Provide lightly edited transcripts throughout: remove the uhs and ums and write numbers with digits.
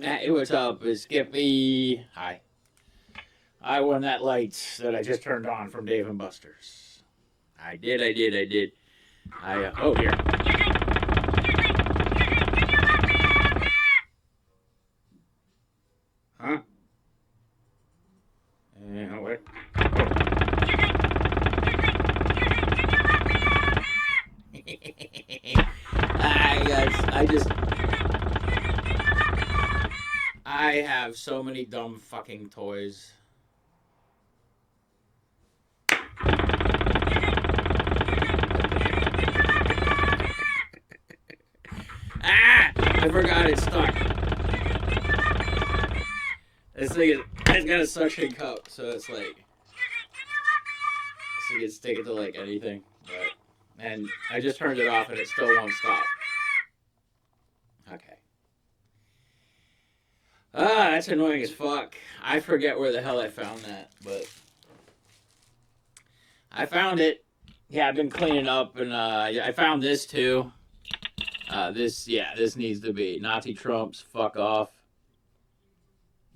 Hey, what's up? It's Skippy. Hi. I won that light that I just turned on from Dave and Buster's. I did. Oh, here. Huh? What? I have so many dumb fucking toys. I forgot it's stuck. This thing it's got a suction cup, so it's like, so you can stick it to like anything. And I just turned it off and it still won't stop. Okay. That's annoying as fuck. I forget where the hell I found that, but I found it. Yeah, I've been cleaning up, and I found this too. This needs to be Nazi Trump's fuck off.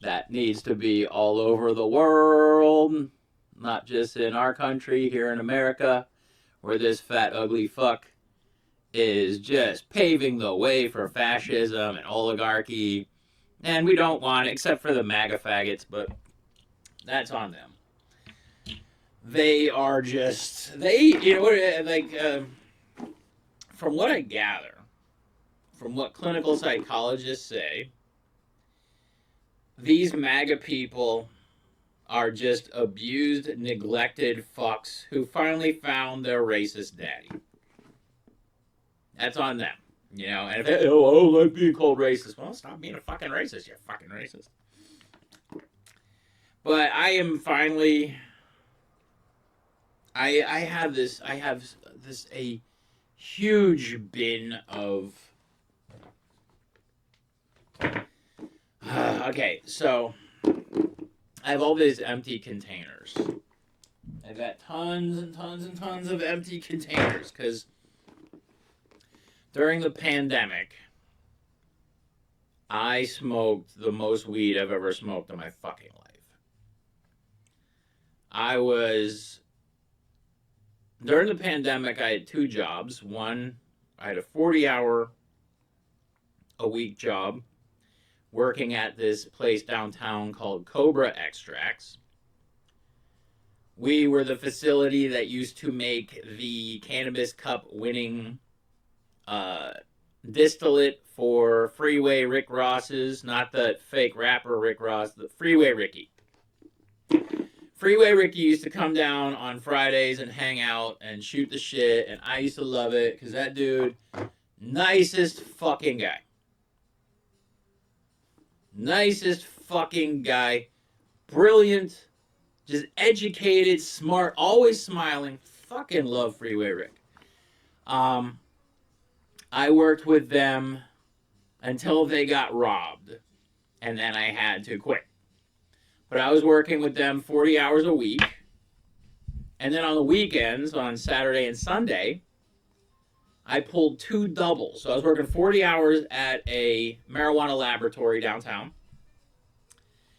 That needs to be all over the world, not just in our country here in America, where this fat ugly fuck is just paving the way for fascism and oligarchy. And we don't want it, except for the MAGA faggots, but that's on them. They are just, from what I gather, from what clinical psychologists say, these MAGA people are just abused, neglected fucks who finally found their racist daddy. That's on them. You know, and if they, like being called racist, well, stop being a fucking racist, you fucking racist. But I am finally, I have this a huge bin of, okay, so I have all these empty containers. I've got tons and tons and tons of empty containers, because during the pandemic, I smoked the most weed I've ever smoked in my fucking life. During the pandemic, I had two jobs. One, I had a 40-hour-a-week job working at this place downtown called Cobra Extracts. We were the facility that used to make the Cannabis Cup winning distillate for Freeway Rick Ross's, not the fake rapper Rick Ross, the Freeway Ricky. Freeway Ricky used to come down on Fridays and hang out and shoot the shit, and I used to love it because that dude, nicest fucking guy. Nicest fucking guy. Brilliant, just educated, smart, always smiling. Fucking love Freeway Rick. I worked with them until they got robbed, and then I had to quit. But I was working with them 40 hours a week, and then on the weekends, on Saturday and Sunday, I pulled two doubles. So I was working 40 hours at a marijuana laboratory downtown.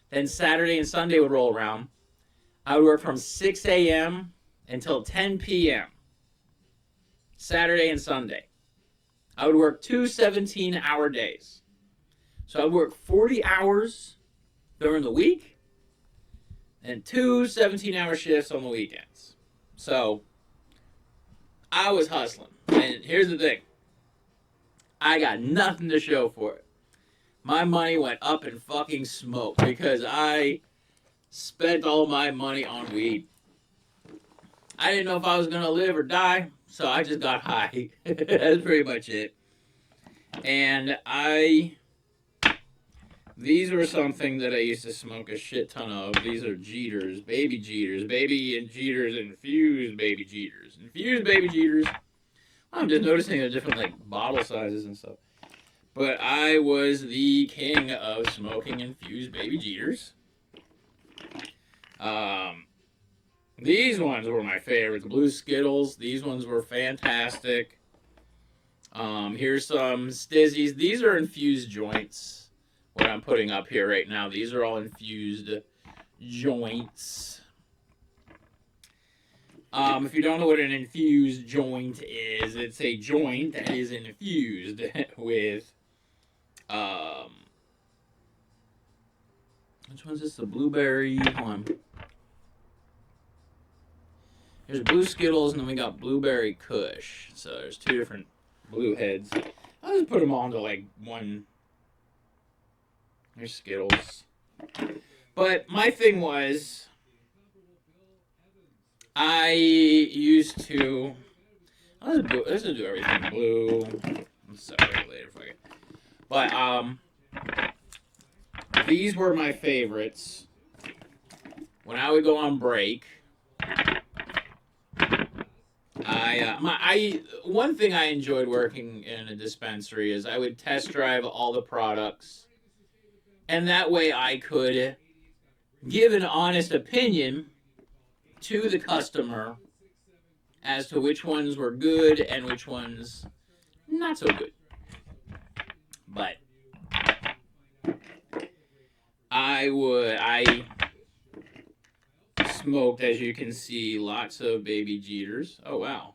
Then Saturday and Sunday would roll around. I would work from 6 a.m. until 10 p.m. Saturday and Sunday. I would work two 17-hour days. So I would work 40 hours during the week and two 17-hour shifts on the weekends. So I was hustling. And here's the thing. I got nothing to show for it. My money went up in fucking smoke because I spent all my money on weed. I didn't know if I was going to live or die, so I just got high. That's pretty much it. And these were something that I used to smoke a shit ton of. These are Jeters, baby and Jeters, infused baby Jeters. Infused baby Jeters. I'm just noticing the different like bottle sizes and stuff. But I was the king of smoking infused baby Jeters. These ones were my favorites. Blue Skittles. These ones were fantastic. Here's some Stizzies. These are infused joints. what I'm putting up here right now. These are all infused joints. If you don't know what an infused joint is, it's a joint that is infused with, which one's this? The blueberry. Hold on. There's blue Skittles, and then we got blueberry Kush. So there's two different blue heads. I'll just put them all into like one. There's Skittles. But my thing was, I used to. Let's just do everything blue. Let's separate later for you. But these were my favorites when I would go on break. One thing I enjoyed working in a dispensary is I would test drive all the products, and that way I could give an honest opinion to the customer as to which ones were good and which ones not so good. But I smoked, as you can see, lots of baby Jeters. Oh wow.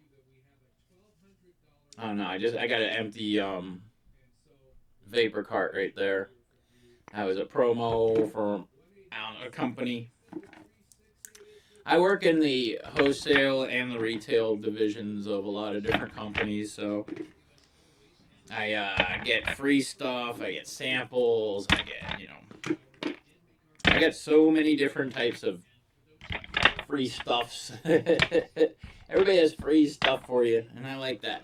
Oh no, I got an empty vapor cart right there. That was a promo for a company. I work in the wholesale and the retail divisions of a lot of different companies, so I get free stuff, I get samples, I get so many different types of free stuffs. Everybody has free stuff for you, and I like that.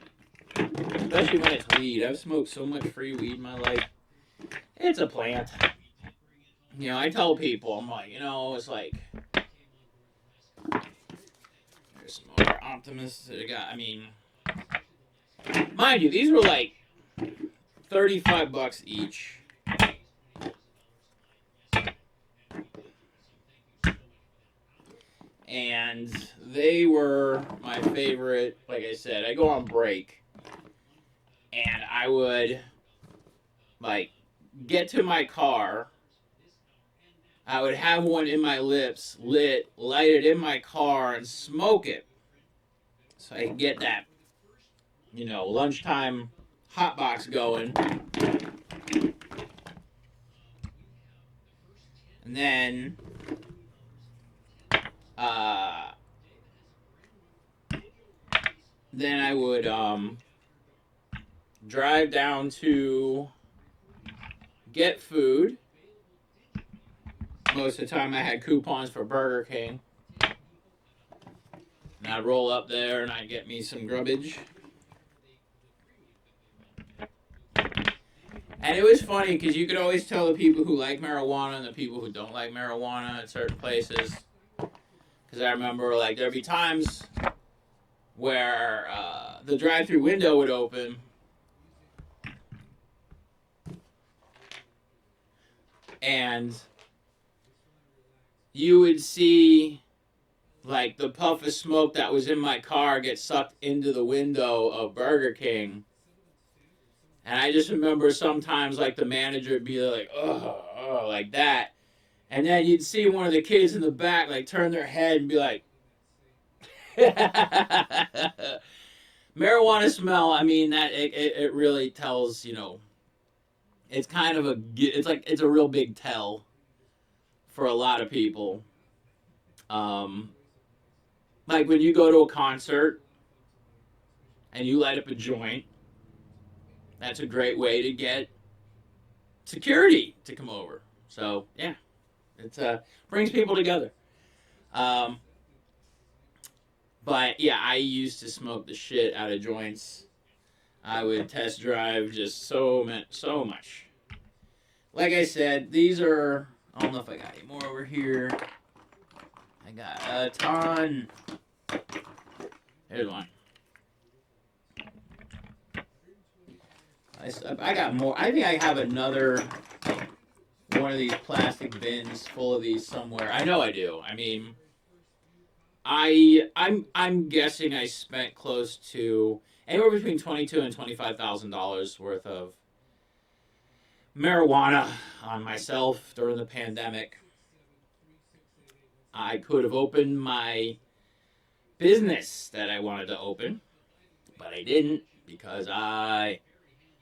Especially when it's weed. I've smoked so much free weed in my life. It's a plant. I tell people, I'm like, it's like, there's some more Optimists. Mind you, these were like $35 each. And they were my favorite. Like I said, I go on break, and I would, get to my car. I would have one in my lips, lit, light it in my car, and smoke it. So I could get that, lunchtime hot box going. And then, I would drive down to get food. Most of the time I had coupons for Burger King. And I'd roll up there and I'd get me some grubbage. And it was funny because you could always tell the people who like marijuana and the people who don't like marijuana at certain places. Because I remember, there'd be times where the drive-thru window would open. And you would see, the puff of smoke that was in my car get sucked into the window of Burger King. And I just remember sometimes, the manager would be like, oh, like that. And then you'd see one of the kids in the back, turn their head and be like, marijuana smell, that it really tells, it's kind of it's a real big tell for a lot of people. When you go to a concert and you light up a joint, that's a great way to get security to come over. So, yeah, it brings people together. But, yeah, I used to smoke the shit out of joints. I would test drive just so much. Like I said, these are, I don't know if I got any more over here. I got a ton. Here's one. I got more. I think I have another one of these plastic bins full of these somewhere. I know I do. I'm guessing I spent close to anywhere between $22,000 and $25,000 worth of marijuana on myself during the pandemic. I could have opened my business that I wanted to open, but I didn't because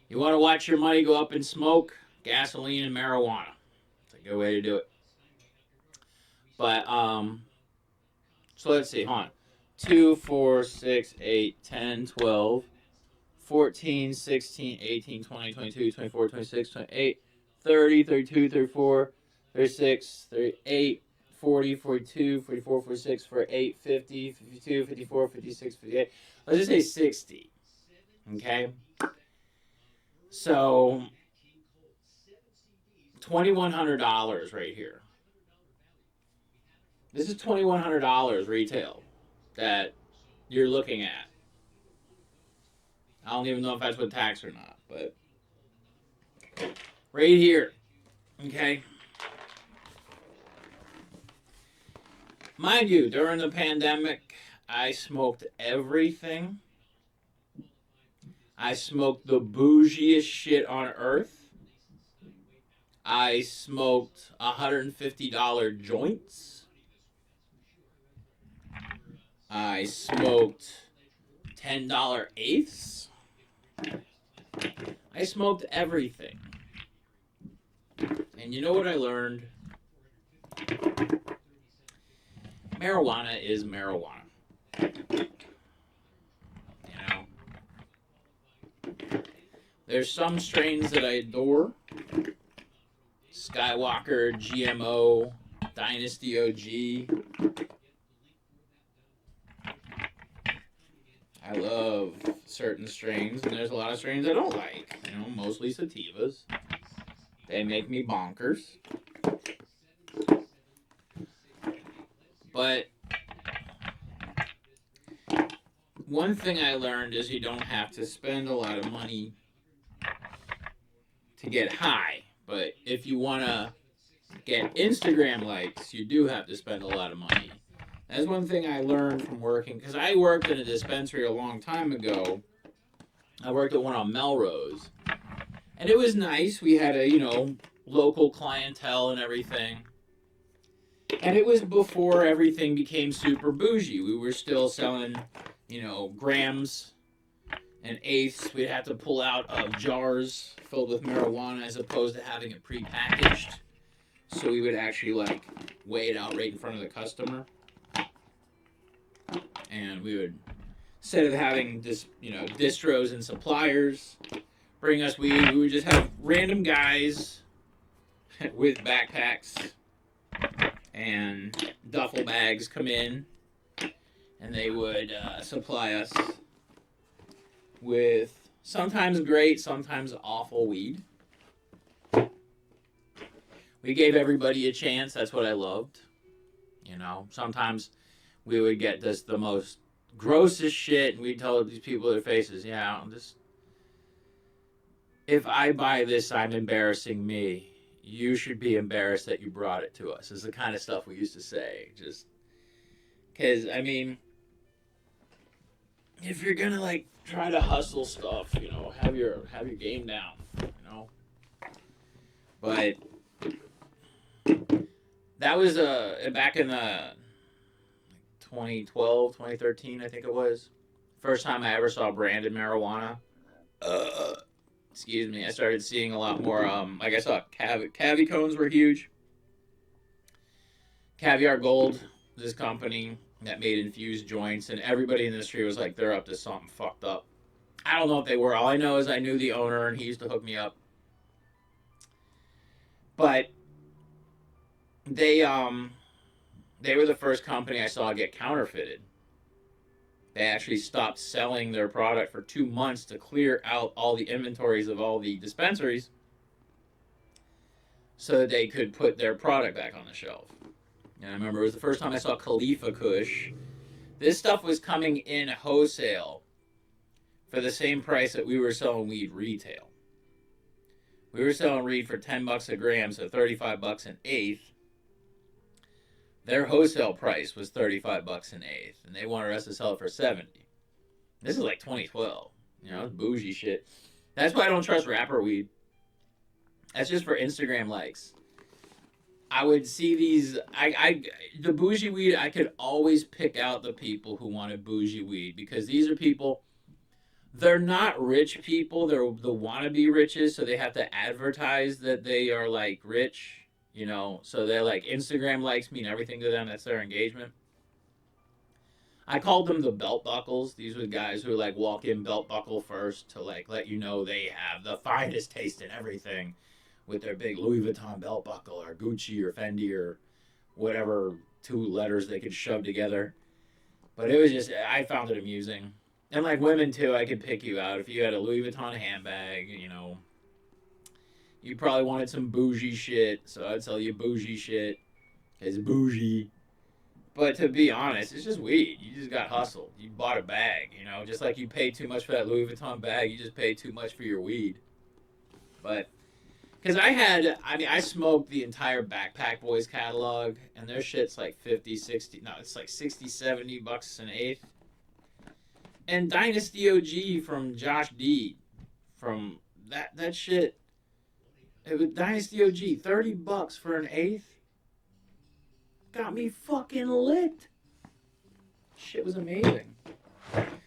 you want to watch your money go up in smoke, gasoline, and marijuana. It's a good way to do it. But, so let's see, hold on. 2, 4, 6, 8, 10, 12, 14, 16, 18, 20, 22, 24, 26, 28, 30, 32, 34, 36, 38, 40, 42, 44, 46, 48, 50, 52, 54, 56, 58. Let's just say 60. Okay? So, $2,100 right here. This is $2,100 retail that you're looking at. I don't even know if that's with tax or not, but right here. Okay? Mind you, during the pandemic, I smoked everything. I smoked the bougiest shit on earth. I smoked $150 joints. I smoked $10 eighths. I smoked everything. And you know what I learned? Marijuana is marijuana. You know? There's some strains that I adore. Skywalker, GMO, Dynasty OG. I love certain strains, and there's a lot of strains I don't like. You know, mostly sativas. They make me bonkers. But one thing I learned is you don't have to spend a lot of money to get high. But if you want to get Instagram likes, you do have to spend a lot of money. That's one thing I learned from working, because I worked in a dispensary a long time ago. I worked at one on Melrose. And it was nice. We had a, local clientele and everything. And it was before everything became super bougie. We were still selling, grams and eighths. We'd have to pull out of jars filled with marijuana as opposed to having it prepackaged. So we would actually, weigh it out right in front of the customer. And we would, instead of having distros and suppliers bring us weed, we would just have random guys with backpacks and duffel bags come in, and they would supply us with sometimes great, sometimes awful weed. We gave everybody a chance. That's what I loved. Sometimes we would get the most grossest shit, and we'd tell these people to their faces, if I buy this, I'm embarrassing me. You should be embarrassed that you brought it to us. Is the kind of stuff we used to say. Just because, if you're gonna try to hustle stuff, have your game down, But that was back in 2012, 2013, I think it was. First time I ever saw branded marijuana. Excuse me. I started seeing a lot more. I saw Cavi cones were huge. Caviar Gold, this company that made infused joints, and everybody in the industry was like, they're up to something fucked up. I don't know if they were. All I know is I knew the owner, and he used to hook me up. But they were the first company I saw get counterfeited. They actually stopped selling their product for 2 months to clear out all the inventories of all the dispensaries so that they could put their product back on the shelf. And I remember it was the first time I saw Khalifa Kush. This stuff was coming in wholesale for the same price that we were selling weed retail. We were selling weed for $10 a gram, so $35 an eighth. Their wholesale price was $35 an eighth, and they wanted us to sell it for $70. This is like 2012. It's bougie shit. That's why I don't trust rapper weed. That's just for Instagram likes. I would see these. The bougie weed. I could always pick out the people who wanted bougie weed because these are people. They're not rich people. They're the wannabe riches, so they have to advertise that they are like rich. So they're like Instagram likes mean everything to them. That's their engagement. I called them the belt buckles. These were guys who like walk in belt buckle first to like let you know they have the finest taste in everything with their big Louis Vuitton belt buckle or Gucci or Fendi or whatever two letters they could shove together. But it was just, I found it amusing. And like women too, I could pick you out. If you had a Louis Vuitton handbag, you probably wanted some bougie shit. So I'd sell you bougie shit. It's bougie. But to be honest, it's just weed. You just got hustled. You bought a bag, just like you paid too much for that Louis Vuitton bag, you just paid too much for your weed. But, because I smoked the entire Backpack Boys catalog, and their shit's like 50, 60, no, it's like 60, 70 bucks an eighth. And Dynasty OG from Josh D, from that shit, it was Dynasty OG, 30 bucks for an eighth. Got me fucking lit. Shit was amazing.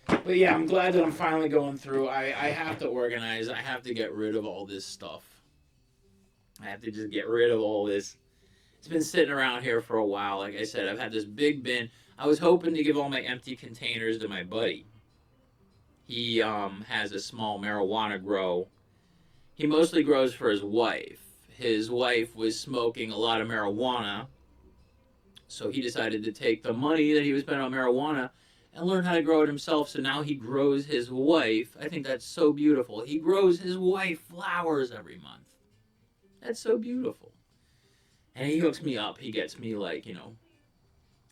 But yeah, I'm glad that I'm finally going through. I have to organize. I have to get rid of all this stuff. I have to just get rid of all this. It's been sitting around here for a while. Like I said, I've had this big bin. I was hoping to give all my empty containers to my buddy. He has a small marijuana grow. He mostly grows for his wife. His wife was smoking a lot of marijuana. So he decided to take the money that he was spending on marijuana and learn how to grow it himself. So now he grows his wife. I think that's so beautiful. He grows his wife flowers every month. That's so beautiful. And he hooks me up. He gets me like,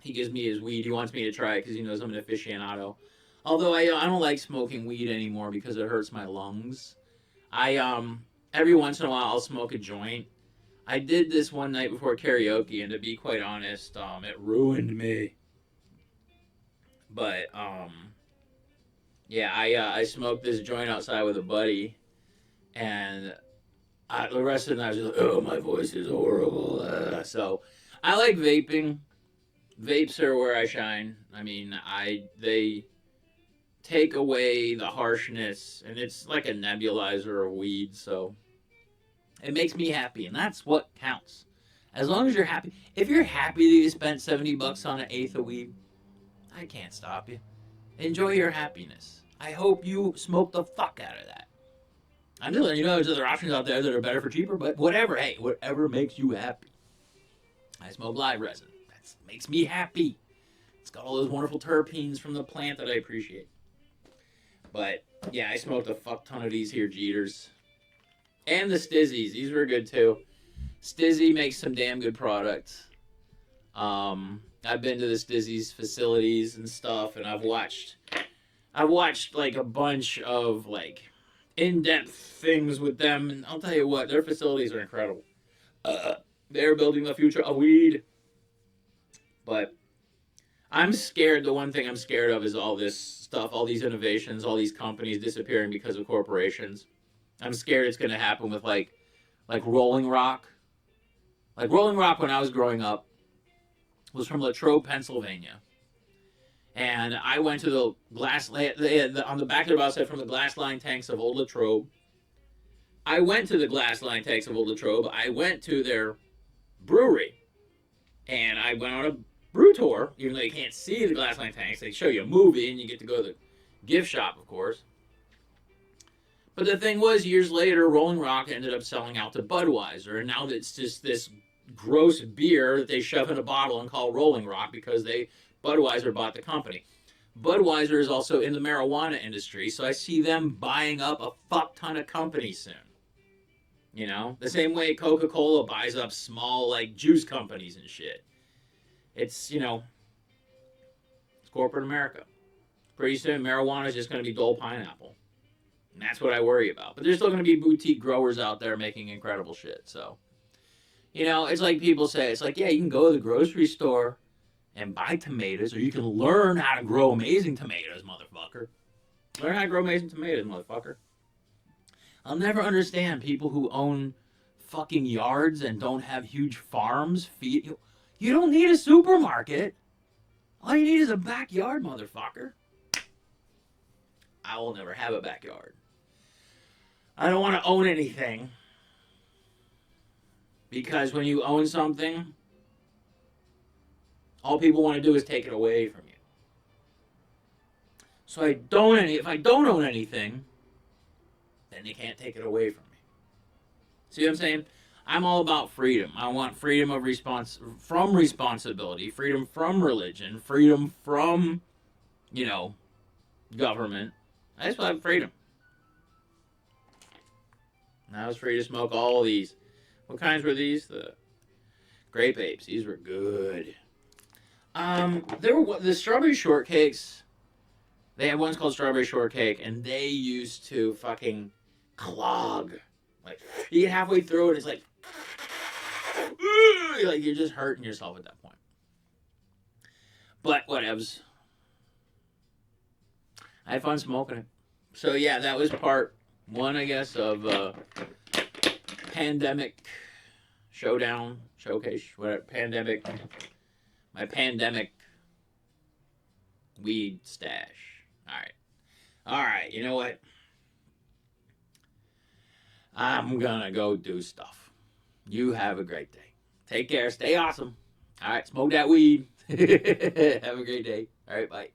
he gives me his weed. He wants me to try it because he knows I'm an aficionado. Although I don't like smoking weed anymore because it hurts my lungs. Every once in a while I'll smoke a joint. I did this one night before karaoke, and to be quite honest, it ruined me. But, yeah, I smoked this joint outside with a buddy, and the rest of the night I was just like, oh, my voice is horrible. So, I like vaping. Vapes are where I shine. I mean, they take away the harshness, and it's like a nebulizer of weed, so it makes me happy, and that's what counts. As long as you're happy. If you're happy that you spent 70 bucks on an eighth of weed, I can't stop you. Enjoy your happiness. I hope you smoke the fuck out of that. I'm just letting you know there's other options out there that are better for cheaper, but whatever. Hey, whatever makes you happy. I smoke live resin. That makes me happy. It's got all those wonderful terpenes from the plant that I appreciate. But, yeah, I smoked a fuck ton of these here Jeters. And the Stizzies. These were good, too. Stizzy makes some damn good products. I've been to the Stizzy's facilities and stuff, and I've watched like a bunch of like in-depth things with them, and I'll tell you what, their facilities are incredible. They're building the future of weed. But I'm scared. The one thing I'm scared of is all this stuff, all these innovations, all these companies disappearing because of corporations. I'm scared it's going to happen with like Rolling Rock. Like Rolling Rock, when I was growing up, was from Latrobe, Pennsylvania. And I went to the glass, on the back of the bottle said from the glass line tanks of Old Latrobe. I went to the glass line tanks of Old Latrobe. I went to their brewery. And I went on a brew tour, even though you can't see the glass line tanks. They show you a movie and you get to go to the gift shop, of course. But the thing was, years later, Rolling Rock ended up selling out to Budweiser. And now it's just this gross beer that they shove in a bottle and call Rolling Rock because Budweiser bought the company. Budweiser is also in the marijuana industry, so I see them buying up a fuck ton of companies soon. You know? The same way Coca-Cola buys up small, like, juice companies and shit. It's, you know, it's corporate America. Pretty soon, marijuana is just going to be Dole Pineapple. And that's what I worry about. But there's still going to be boutique growers out there making incredible shit, so. You know, it's like people say, it's like, yeah, you can go to the grocery store and buy tomatoes, or you can learn how to grow amazing tomatoes, motherfucker. Learn how to grow amazing tomatoes, motherfucker. I'll never understand people who own fucking yards and don't have huge farms feed you. You don't need a supermarket. All you need is a backyard, motherfucker. I will never have a backyard. I don't want to own anything. Because when you own something, all people want to do is take it away from you. So if I don't own anything, then they can't take it away from me. See what I'm saying? I'm all about freedom. I want freedom of from responsibility, freedom from religion, freedom from, government. I just want freedom. And I was free to smoke all these. What kinds were these? The grape apes. These were good. There were the strawberry shortcakes. They had ones called strawberry shortcake, and they used to fucking clog. Like, you get halfway through, and it's like you're just hurting yourself at that point. But whatevs. I had fun smoking it. So yeah, that was part one, I guess, of pandemic showcase, whatever, my pandemic weed stash. All right, you know what? I'm gonna go do stuff. You have a great day. Take care, stay awesome. All right, smoke that weed. Have a great day. All right, bye.